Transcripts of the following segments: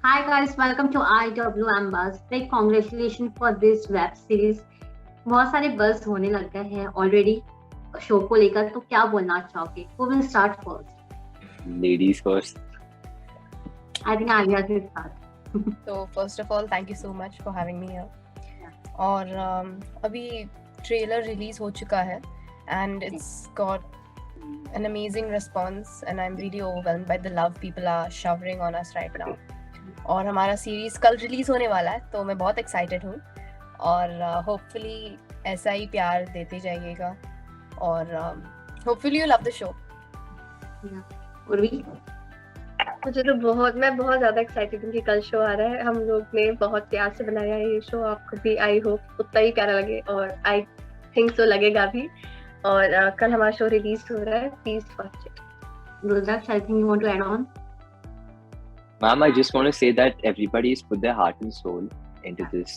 Hi guys, welcome to IW Buzz. Big congratulations for this web series. बहुत सारे buzz होने लग गए हैं ऑलरेडी शो को लेकर, तो क्या बोलना चाहोगे? Who will start first? Ladies first. I think Alia will start. So first of all, thank you so much for having me here. और अभी ट्रेलर रिलीज हो चुका है and it's got an amazing response and I'm really overwhelmed by the love people are showering on us right now. और हमारा series कल release होने वाला है, तो मैं बहुत एक्साइटेड हूँ और होपफुली ऐसा ही प्यार देते जाइएगा और hopefully you love the show. मैं बहुत ज्यादा एक्साइटेड हूँ कि कल शो आ रहा है। हम लोग ने बहुत प्यार से बनाया है ये शो, आपको भी आई होप उतना ही प्यारा लगे और आई थिंक सो लगेगा भी। और कल हमारा शो रिलीज हो रहा है, please watch it. Rudraksh, I think you want to add on? Ma'am, I just want to say that everybody's put their heart and soul into this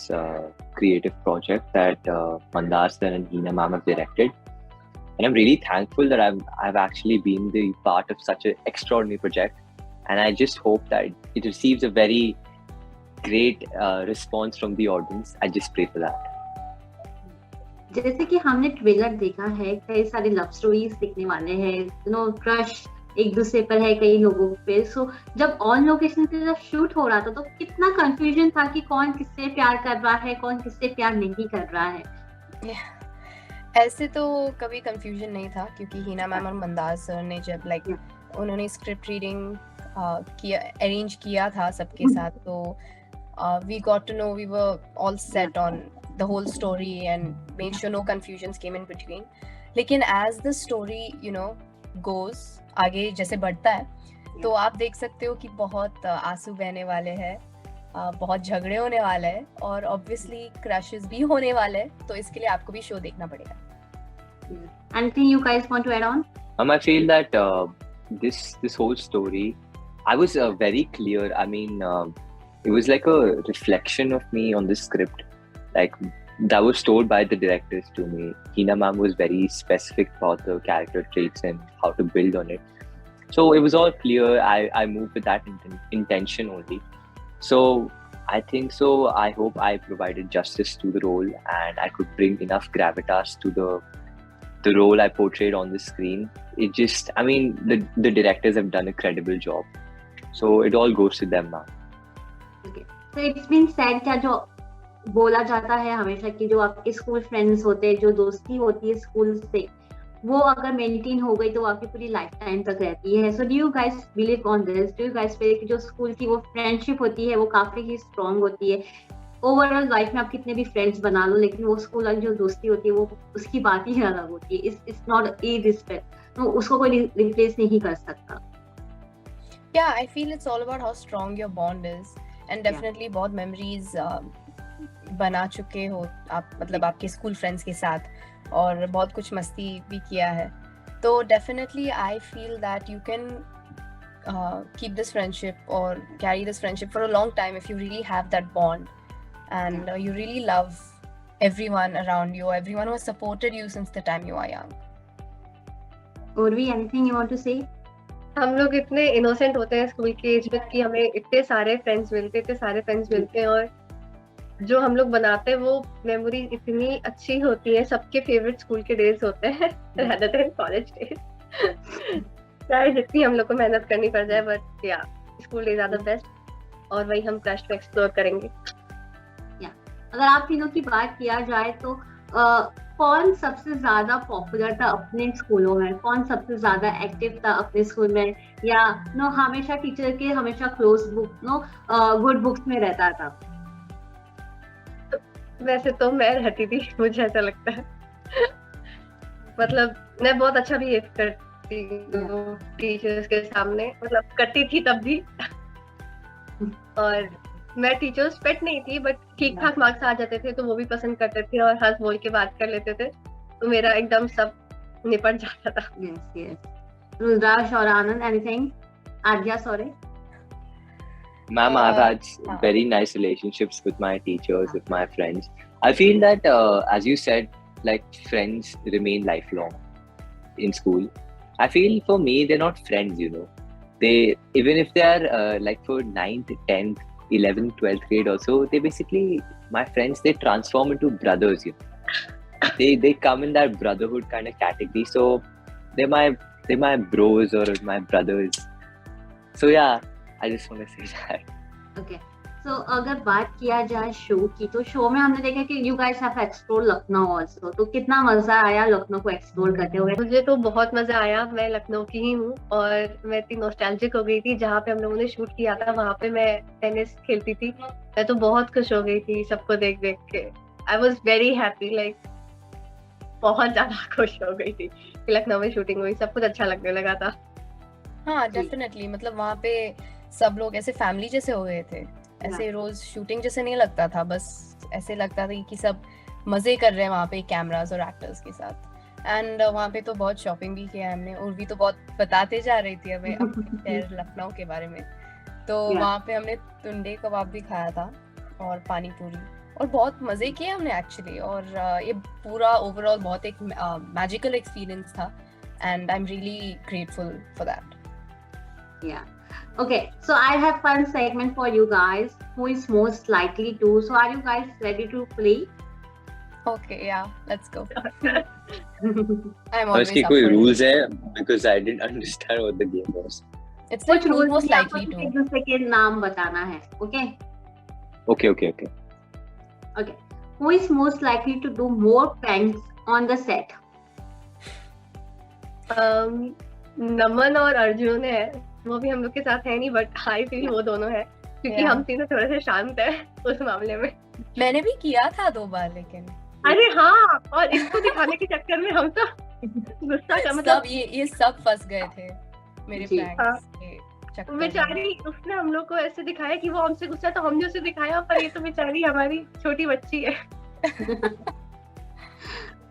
creative project that Mandar sir and Hina ma'am have directed. And I'm really thankful that I've actually been the part of such an extraordinary project. And I just hope that it receives a very great response from the audience. I just pray for that. जैसे कि हमने trailer देखा है, कई सारे love stories दिखने वाले हैं, क्रश एक दूसरे पर है कई लोगों पे। सो जब ऑन लोकेशन पे जब शूट हो रहा था तो कितना कंफ्यूजन था कि कौन किससे प्यार कर रहा है, कौन किससे प्यार नहीं कर रहा है। ऐसे तो कभी कंफ्यूजन नहीं था क्योंकि हीना मैम और मंदार सर ने जब उन्होंने स्क्रिप्ट रीडिंग किया, अरेंज किया था सबके साथ, तो we got to know we were all set on the whole story and made sure no confusions came in between. लेकिन as the story goes आगे जैसे बढ़ता है, तो आप देख सकते हो कि बहुत आंसू बहने वाले हैं, बहुत झगड़े होने वाले हैं और obviously crushes भी होने वाले हैं, तो इसके लिए आपको भी शो देखना पड़ेगा। Anything you guys want to add on? I feel that this whole story, I was very clear. I mean, it was like a reflection of me on the script. Like that was told by the directors to me. Hina ma'am was very specific about the character traits and how to build on it. So it was all clear. I moved with that intention only. So I think so. I hope I provided justice to the role and I could bring enough gravitas to the role I portrayed on the screen. It just, I mean, the directors have done a credible job. So it all goes to them now. Okay. So it's been said क्या जो बोला जाता है हमेशा कि जो आपके school friends होते हैं, जो दोस्ती होती है स्कूल से, वो अगर मेंटेन हो गई तो आपकी पूरी लाइफ टाइम तक रहती है। So do you guys believe on this? Do you guys feel कि जो स्कूल की वो फ्रेंडशिप होती है वो काफी ही स्ट्रांग होती है? ओवरऑल लाइफ में आप कितने भी फ्रेंड्स बना लो, लेकिन वो स्कूल वाली जो दोस्ती होती है वो उसकी बात ही अलग होती है। इट्स नॉट ए रिस्पेक्ट, तो उसको कोई रिप्लेस नहीं कर सकता। Yeah, I feel it's all about how strong your bond is and definitely बहुत memories बना चुके हो आप, मतलब आपके स्कूल फ्रेंड्स के साथ और बहुत कुछ मस्ती भी किया है, तो definitely I feel that you can keep this friendship or carry this friendship for a long time if you really have that bond and you really love everyone around you, everyone who has supported you since the time you are young. Urvi, anything you want to say? हम लोग इतने innocent होते हैं school के as में कि हमें इतने सारे फ्रेंड्स मिलते हैं और जो हम लोग बनाते हैं वो मेमोरी इतनी अच्छी होती है। सबके फेवरेट स्कूल के डेज होते हैं rather than कॉलेज डेज। चाहे जितनी हम लोग को मेहनत करनी पड़ जाए, बट या school days are the best और वही हम क्रश में एक्सप्लोर करेंगे। अगर आप तीनों की बात किया जाए तो कौन सबसे ज्यादा पॉपुलर था अपने स्कूलों में? कौन सबसे ज्यादा एक्टिव था अपने स्कूल में, या हमेशा टीचर के हमेशा क्लोज बुक गुड बुक्स में रहता था? वैसे तो मैं रहती थी, मुझे ऐसा लगता है। मतलब मैं बहुत अच्छा बिहेव करती हूँ टीचर्स के सामने, मतलब करती थी तब भी। और मैं टीचर्स पेट नहीं थी, बट ठीक ठाक मार्क्स आ जाते थे तो वो भी पसंद करते थे और हंस बोल के बात कर लेते थे, तो मेरा एकदम सब निपट जाता था। Yes. रुद्राक्ष और आनंद, anything? Adya, sorry. Ma'am, I've had very nice relationships with my teachers, with my friends. I feel that, as you said, like friends remain lifelong in school. I feel for me, they're not friends, They, even if they are like for 9th, 10th 11th, 12th grade also, they basically, my friends, they transform into brothers, you know. They come in that brotherhood kind of category. So they're my bros or my brothers. So yeah, I just want to say that. Okay. So अगर बात किया जाए show की, तो show में हमने देखा कि you guys have explore Lucknow also, तो कितना मजा आया लखनऊ को एक्सप्लोर करते हुए? मुझे तो बहुत मजा आया। मैं लखनऊ की ही हूँ और मैं इतनी नॉस्टैल्जिक हो गई थी। जहाँ पे हम लोगों ने शूट किया था वहाँ पे मैं टेनिस खेलती थी। मैं तो बहुत खुश हो गई थी सबको देख देख के। I was very happy, like बहुत ज्यादा खुश हो गई थी कि लखनऊ में शूटिंग हुई। सब कुछ अच्छा लगने लगा था। हाँ डेफिनेटली, मतलब वहाँ पे सब लोग ऐसे फैमिली जैसे हो गए थे। ऐसे रोज शूटिंग जैसे नहीं लगता था, बस ऐसे लगता था कि सब मजे कर रहे हैं वहाँ पे कैमरास और एक्टर्स के साथ। एंड वहाँ पे तो बहुत शॉपिंग भी किया हमने। उर्वी तो बहुत बताते जा रही थी हमें अपने शहर लखनऊ के बारे में। तो वहाँ पे हमने टुंडे कबाब भी खाया था और पानी पूरी, और बहुत मजे किए हमने एक्चुअली। और ये पूरा ओवरऑल बहुत एक मैजिकल एक्सपीरियंस था and I am really grateful for that. Yeah. Okay, so I have fun segment for you guys. Who is most likely to? So are you guys ready to play? Okay, yeah, let's go. I'm और always इसकी up कोई for it. rules है? Because I didn't understand what the game was. It's like कुछ who's rules most भी आपको likely एक to. दूसरे के नाम बताना है. Okay. Okay. Okay. Who is most likely to do more pranks on the set? नमन और अर्जुन है, वो भी हम लोग के साथ है नहीं, बट आई फील वो दोनों है क्योंकि Yeah. हम तीनों थोड़े से शांत है उस मामले में। मैंने भी किया था 2 बार, लेकिन अरे हाँ, और इसको दिखाने के चक्कर में हम तो गुस्सा का सब मतलब ये सब फंस गए थे मेरे जी। प्रैंक्स के चक्कर में। बेचारी उसने हम लोग को ऐसे दिखाया कि वो हमसे गुस्सा, तो हमने उसे दिखाया, पर ये तो बेचारी हमारी छोटी बच्ची है।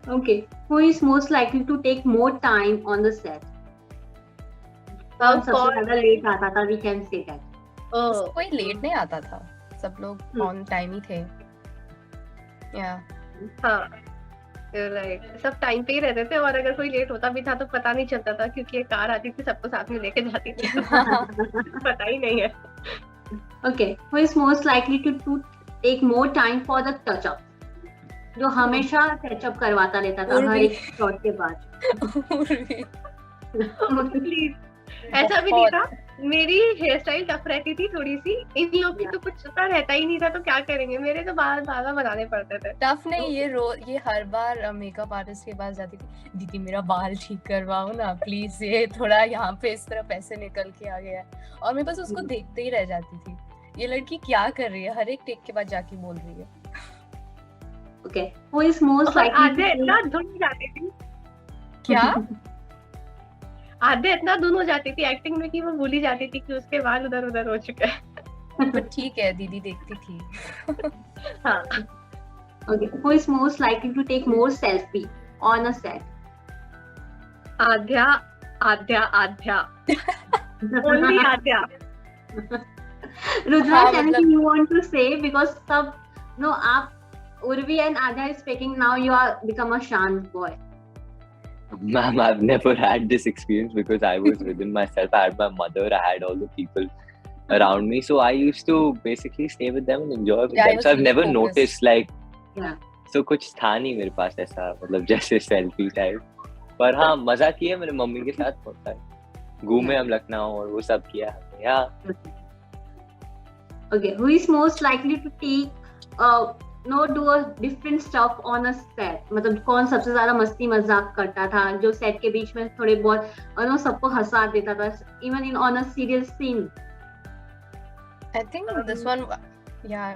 Okay. Who is most likely to take more time on the set? कौन सबसे कौन- ज्यादा लेट आता था? We can say that. ओह, कोई लेट नहीं आता था, सब लोग ऑन टाइम ही थे। या हाँ, राइट, सब टाइम पे ही रहते थे, और अगर कोई लेट होता भी था तो पता नहीं चलता था क्योंकि एक कार आती थी, सबको साथ में लेके जाती थी, तो पता ही नहीं है। Okay. Who is most likely to take more time for the touch-up? जो हमेशा टचअप करवाता रहता था हर एक शॉट के बाद। प्लीज, ऐसा भी नहीं था। मेरी हेयर स्टाइल टफ रहती थी थोड़ी सी, इन लोग की तो कुछ पता रहता ही नहीं था, तो क्या करेंगे, मेरे तो बाल बाल बनाने पड़ते थे। टफ नहीं, ये हर बार मेकअप आर्टिस्ट के पास जाती थी, दीदी मेरा बाल ठीक करवाओ ना प्लीज, ये थोड़ा यहाँ पे इस तरफ ऐसे निकल के आ गया है, और मैं बस उसको देखते ही रह जाती थी, ये लड़की क्या कर रही है, हर एक टेक के बाद जाके बोल रही है। Okay. Who is most likely आधे to इतना धुन हो जाती थी, क्या? आधे इतना धुन हो जाती थी एक्टिंग में कि वो भूल ही जाती थी कि उसके बाल उधर उधर हो चुके हैं। पर ठीक है, दीदी देखती थी। हाँ, Okay. Who is most likely to take more selfie on a set? Aadhya Aadhya Aadhya only Aadhya. Rudra, हाँ, anything you want to say? Because सब no, आप Urvi and Adya is speaking now. You are become a Shant boy. Ma'am, I've never had this experience because I was within myself. I had my mother, I had all the people around me. So I used to basically stay with them and enjoy with Yeah, I them. was So I've really never focused. noticed like, Yeah. so कुछ था नहीं मेरे पास ऐसा, मतलब जैसे selfie type. पर हाँ, मजा किया मेरे मम्मी के साथ होता है, घूमे हम लखनऊ और वो सब किया हमने। Yeah. Okay. Who is most likely to take do a different stuff on a set? मतलब कौन सबसे ज्यादा मस्ती मजाक करता था, जो सेट के बीच में थोड़े बहुत सबको हंसा देता था, even in on a serious scene? I think this one, yeah,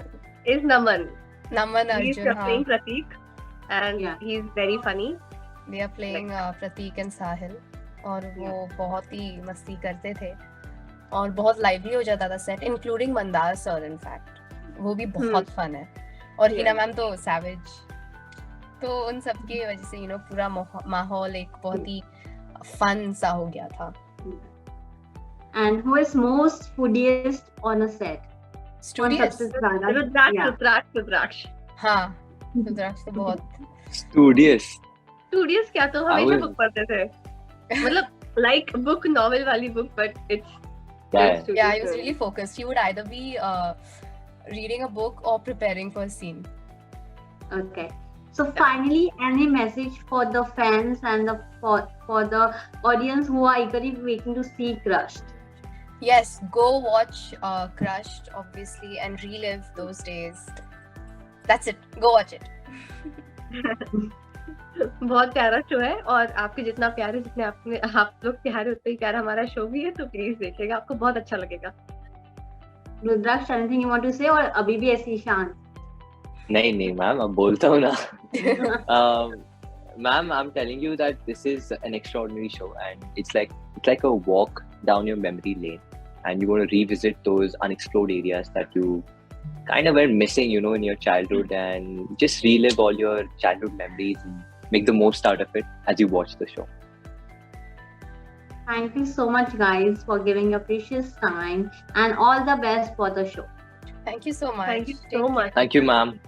is Naman. Naman He's Arjun, playing हाँ, Pratik and Yeah. he's very funny. they are playing Prateek and साहिल, और वो बहुत ही मस्ती करते थे और बहुत लाइवली हो जाता था set, including Mandar sir, in fact वो भी बहुत फन है, और Yeah. हिना मैम तो सैवेज। तो उन सब की वजह से पूरा माहौल एक बहुत ही फन सा हो गया था। And who is most foodiest on a set? कौन स्टूडियस, सबसे ज्यादा? रुद्राक्ष Yeah. रुद्राक्ष रुद्राक्ष हाँ, रुद्राक्ष तो बहुत Studious. स्टूडियस क्या, तो I हमेशा will- बुक पढ़ते थे, मतलब लाइक बुक, नॉवेल वाली book, but it's Yeah. yeah, he was really focused. He would either be reading a book or preparing for a scene. Okay. So finally, any message for the fans and for the audience who are eagerly waiting to see Crushed? Yes, go watch Crushed, obviously, and relive those days. That's it. Go watch it. बहुत प्यारा show है और आपके जितना प्यार है जितने आप लोग प्यारे उतना ही प्यारा हमारा शो भी है, तो प्लीज देखिएगा, आपको बहुत अच्छा लगेगा. रुद्राक्ष, anything you want to say or अभी भी ऐसी शांत? नहीं नहीं मैम, अब बोलता हूँ ना. Ma'am, I'm telling you that this is an extraordinary show, and it's like a walk down your memory lane, and you want to revisit those unexplored areas that you kind of were missing, you know, in your childhood, and just relive all your childhood memories and make the most out of it as you watch the show. Thank you so much, guys, for giving your precious time, and all the best for the show. Thank you so much. Thank you so much. Thank you, ma'am.